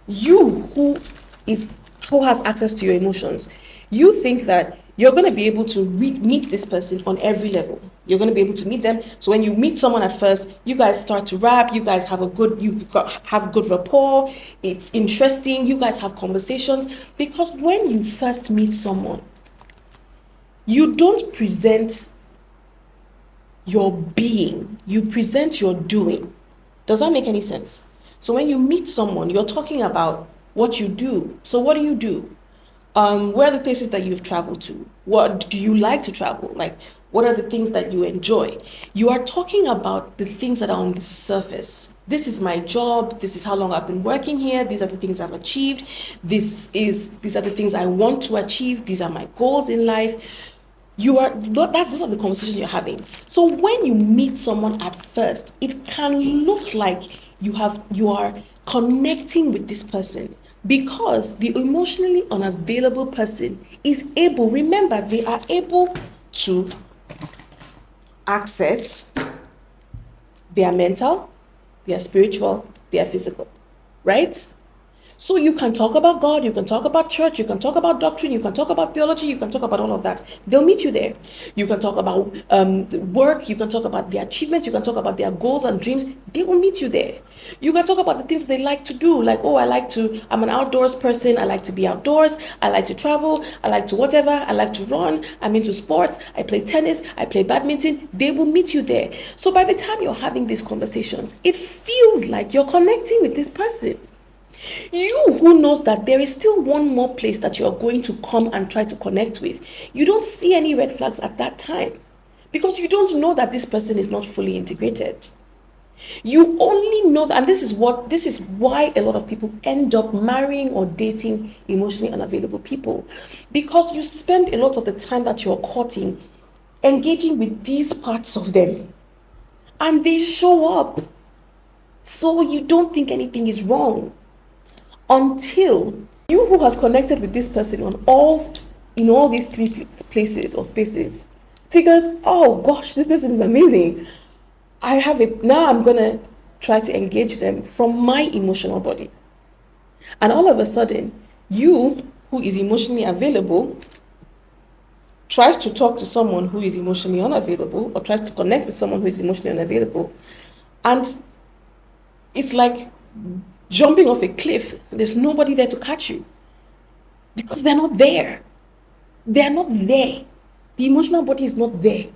you who has access to your emotions, you think that you're going to be able to meet this person on every level. You're going to be able to meet them. So when you meet someone at first, you guys start to rap. You guys have have good rapport. It's interesting. You guys have conversations, because when you first meet someone, you don't present your being. You present your doing. Does that make any sense? So when you meet someone, you're talking about what you do. So what do you do? Where are the places that you've traveled to? What do you like to travel? Like, what are the things that you enjoy? You are talking about the things that are on the surface. This is my job. This is how long I've been working here. These are the things I've achieved. These are the things I want to achieve. These are my goals in life. Those are the conversations you're having. So when you meet someone at first, it can look like you are connecting with this person, because the emotionally unavailable person is able, remember, they are able to access their mental, their spiritual, their physical, right? So you can talk about God, you can talk about church, you can talk about doctrine, you can talk about theology, you can talk about all of that. They'll meet you there. You can talk about work, you can talk about their achievements, you can talk about their goals and dreams. They will meet you there. You can talk about the things they like to do, like, oh, I'm an outdoors person, I like to be outdoors, I like to travel, I like to whatever, I like to run, I'm into sports, I play tennis, I play badminton. They will meet you there. So by the time you're having these conversations, it feels like you're connecting with this person. You who knows that there is still one more place that you're going to come and try to connect with, you don't see any red flags at that time because you don't know that this person is not fully integrated. You only know that, and this is why a lot of people end up marrying or dating emotionally unavailable people, because you spend a lot of the time that you're courting engaging with these parts of them, and they show up. So you don't think anything is wrong until you who has connected with this person on all these three places or spaces figures, oh gosh, this person is amazing. Now I'm gonna try to engage them from my emotional body. And all of a sudden, you who is emotionally available tries to talk to someone who is emotionally unavailable, or tries to connect with someone who is emotionally unavailable, and it's like jumping off a cliff. There's nobody there to catch you because they're not there. They're not there. The emotional body is not there.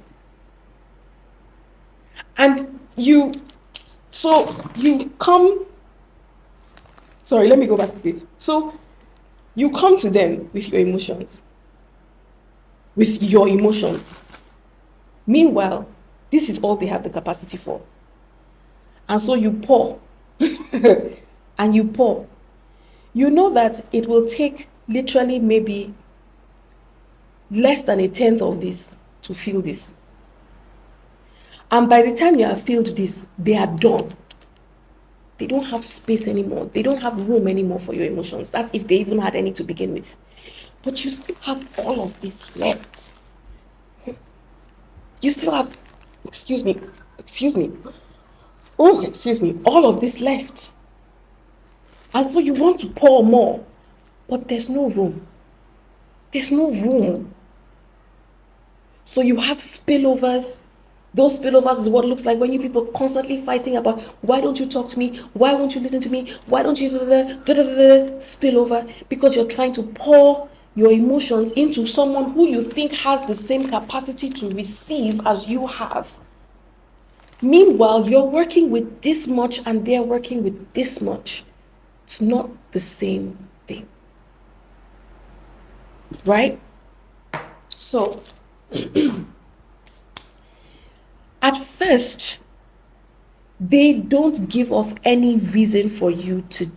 And you come, sorry, let me go back to this. So you come to them with your emotions. Meanwhile, this is all they have the capacity for. And so you pour. And you pour. You know that it will take literally maybe less than 1/10 of this to feel this. And by the time you have filled this, they are done. They don't have space anymore. They don't have room anymore for your emotions. That's if they even had any to begin with. But you still have all of this left. You still have, excuse me, all of this left. And so you want to pour more, but there's no room. There's no room. So you have spillovers. Those spillovers is what it looks like when you people constantly fighting about, why don't you talk to me? Why won't you listen to me? Why don't you spillover? Because you're trying to pour your emotions into someone who you think has the same capacity to receive as you have. Meanwhile, you're working with this much and they're working with this much. It's not the same thing. Right? So, at first, they don't give off any reason for you to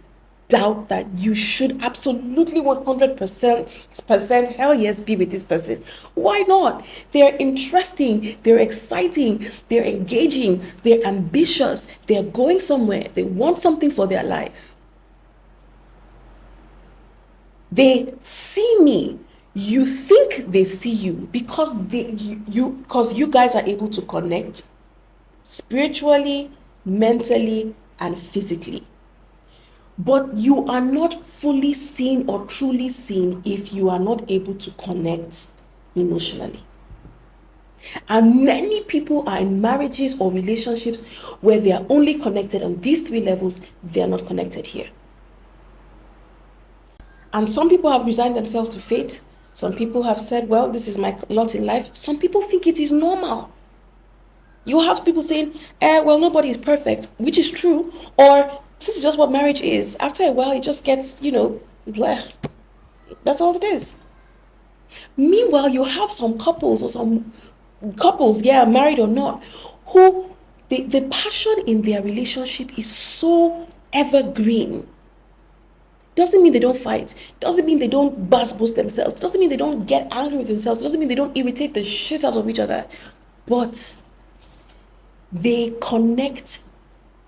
doubt that you should absolutely 100% hell yes be with this person. Why not? They're interesting, they're exciting, they're engaging, they're ambitious, they're going somewhere, they want something for their life. They see me. You think they see you because you guys are able to connect spiritually, mentally, and physically. But you are not fully seen or truly seen if you are not able to connect emotionally. And many people are in marriages or relationships where they are only connected on these 3 levels, they are not connected here. And some people have resigned themselves to fate. Some people have said, well, this is my lot in life. Some people think it is normal. You have people saying, well, nobody is perfect, which is true. Or this is just what marriage is. After a while, it just gets, bleh. That's all it is. Meanwhile, you have some couples, married or not, who the passion in their relationship is so evergreen. Doesn't mean they don't fight. Doesn't mean they don't boost themselves. Doesn't mean they don't get angry with themselves. Doesn't mean they don't irritate the shit out of each other. But they connect.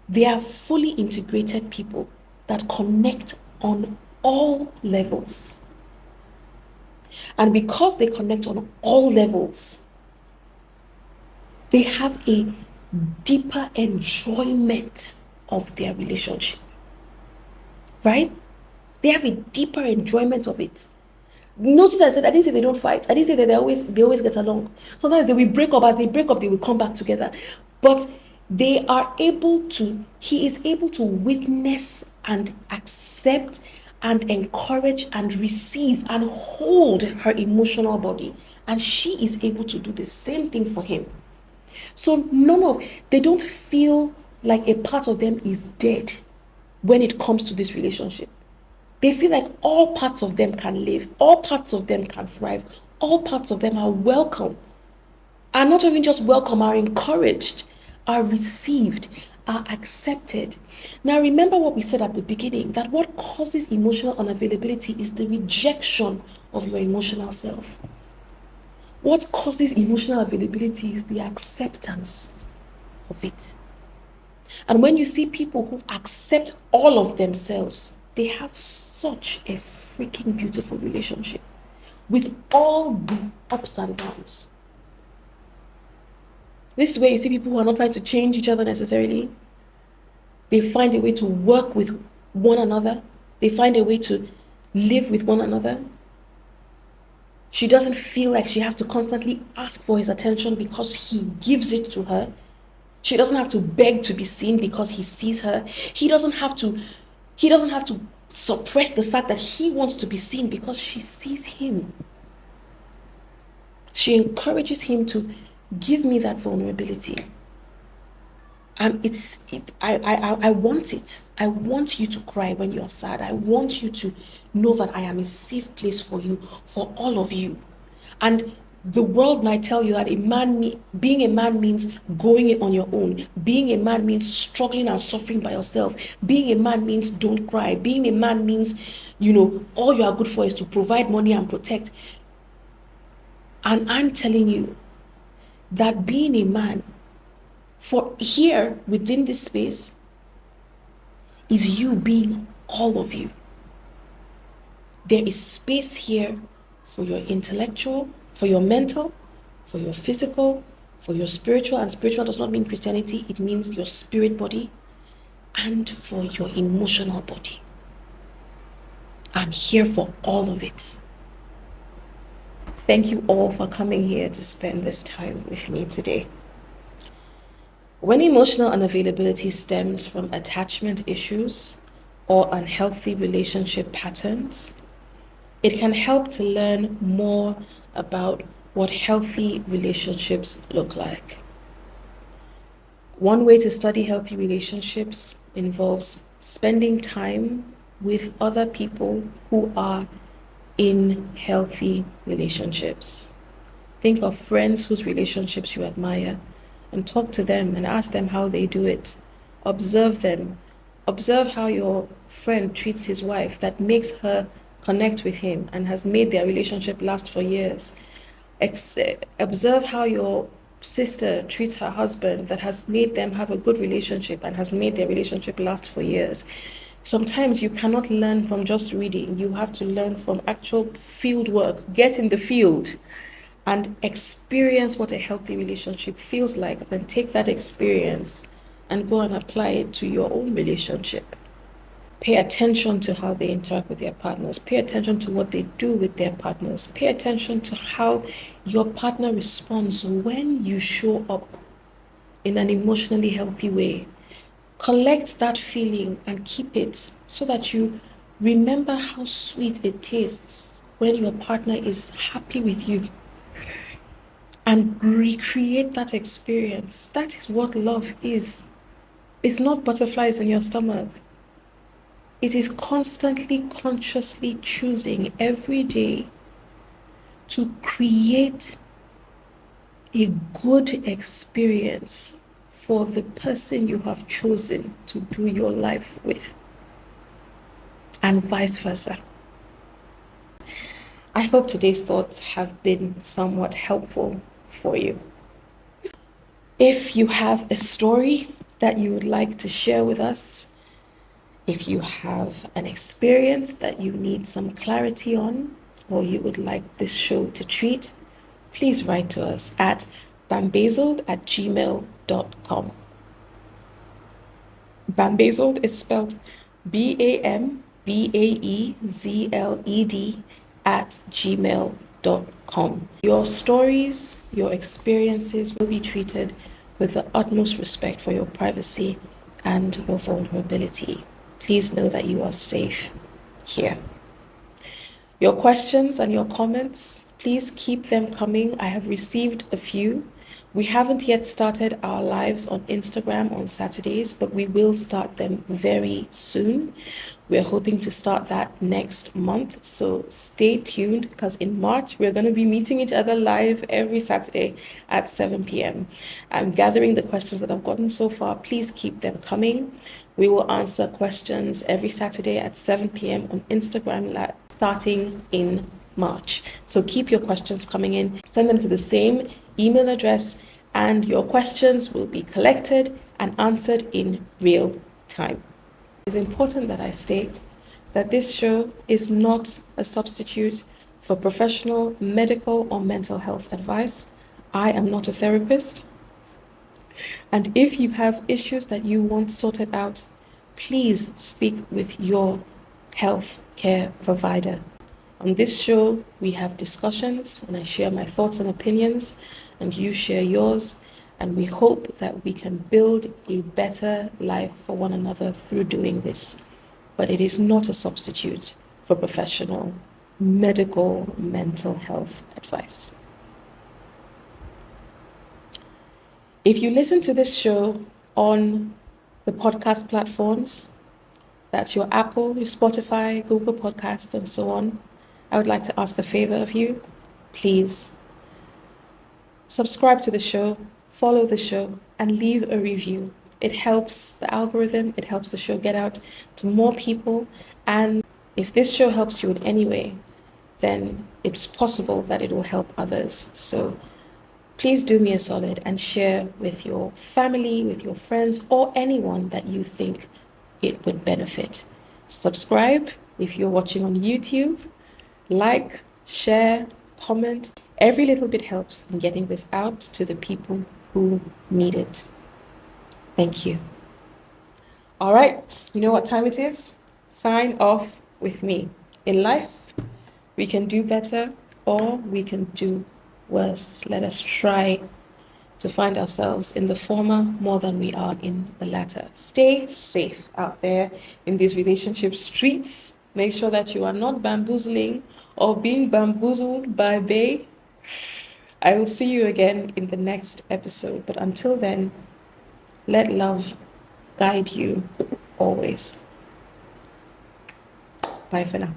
They are fully integrated people that connect on all levels. And because they connect on all levels, they have a deeper enjoyment of their relationship. Right? They have a deeper enjoyment of it. Notice I said I didn't say they don't fight. I didn't say that they always get along. Sometimes they will break up. As they break up, they will come back together. But he is able to witness and accept and encourage and receive and hold her emotional body. And she is able to do the same thing for him. So they don't feel like a part of them is dead when it comes to this relationship. They feel like all parts of them can live, all parts of them can thrive, all parts of them are welcome. Are not even just welcome, are encouraged, are received, are accepted. Now, remember what we said at the beginning, that what causes emotional unavailability is the rejection of your emotional self. What causes emotional availability is the acceptance of it. And when you see people who accept all of themselves, they have such a freaking beautiful relationship with all the ups and downs. This is where you see people who are not trying to change each other necessarily. They find a way to work with one another. They find a way to live with one another. She doesn't feel like she has to constantly ask for his attention because he gives it to her. She doesn't have to beg to be seen because he sees her. He doesn't have to suppress the fact that he wants to be seen because she sees him. She encourages him to give me that vulnerability. I want it. I want you to cry when you're sad. I want you to know that I am a safe place for you, for all of you. And the world might tell you that being a man means going it on your own. Being a man means struggling and suffering by yourself. Being a man means don't cry. Being a man means, all you are good for is to provide money and protect. And I'm telling you that being a man, for here within this space, is you being all of you. There is space here for your intellectual, for your mental, for your physical, for your spiritual, and spiritual does not mean Christianity, it means your spirit body, and for your emotional body. I'm here for all of it. Thank you all for coming here to spend this time with me today. When emotional unavailability stems from attachment issues or unhealthy relationship patterns, it can help to learn more about what healthy relationships look like. One way to study healthy relationships involves spending time with other people who are in healthy relationships. Think of friends whose relationships you admire and talk to them and ask them how they do it. Observe them. Observe how your friend treats his wife that makes her connect with him and has made their relationship last for years. Observe how your sister treats her husband that has made them have a good relationship and has made their relationship last for years. Sometimes you cannot learn from just reading. You have to learn from actual field work. Get in the field and experience what a healthy relationship feels like, then take that experience and go and apply it to your own relationship. Pay attention to how they interact with their partners. Pay attention to what they do with their partners. Pay attention to how your partner responds when you show up in an emotionally healthy way. Collect that feeling and keep it so that you remember how sweet it tastes when your partner is happy with you. And recreate that experience. That is what love is. It's not butterflies in your stomach. It is constantly, consciously choosing every day to create a good experience for the person you have chosen to do your life with, and vice versa. I hope today's thoughts have been somewhat helpful for you. If you have a story that you would like to share with us, if you have an experience that you need some clarity on, or you would like this show to treat, please write to us at bambazeled@gmail.com. Bambazeled is spelled BAMBAZELD baezled@gmail.com. Your stories, your experiences will be treated with the utmost respect for your privacy and your vulnerability. Please know that you are safe here. Your questions and your comments, please keep them coming. I have received a few. We haven't yet started our lives on Instagram on Saturdays, but we will start them very soon. We're hoping to start that next month. So stay tuned, because in March, we're going to be meeting each other live every Saturday at 7 p.m. I'm gathering the questions that I've gotten so far. Please keep them coming. We will answer questions every Saturday at 7 p.m. on Instagram Live starting in March. So keep your questions coming in. Send them to the same email address, and your questions will be collected and answered in real time. It's important that I state that this show is not a substitute for professional medical or mental health advice. I am not a therapist. And if you have issues that you want sorted out, please speak with your health care provider. On this show, we have discussions, and I share my thoughts and opinions, and you share yours. And we hope that we can build a better life for one another through doing this. But it is not a substitute for professional medical mental health advice. If you listen to this show on the podcast platforms, that's your Apple, your Spotify, Google Podcasts, and so on, I would like to ask a favor of you. Please subscribe to the show, follow the show, and leave a review. It helps the algorithm, it helps the show get out to more people. And if this show helps you in any way, then it's possible that it will help others. So please do me a solid and share with your family, with your friends, or anyone that you think it would benefit. Subscribe if you're watching on YouTube. Like, share, comment. Every little bit helps in getting this out to the people who need it. Thank you. All right, you know what time it is? Sign off with me. In life, we can do better or we can do worse. Let us try to find ourselves in the former more than we are in the latter. Stay safe out there in these relationship streets. Make sure that you are not bamboozling or being bamboozled by Bay. I will see you again in the next episode. But until then, let love guide you always. Bye for now.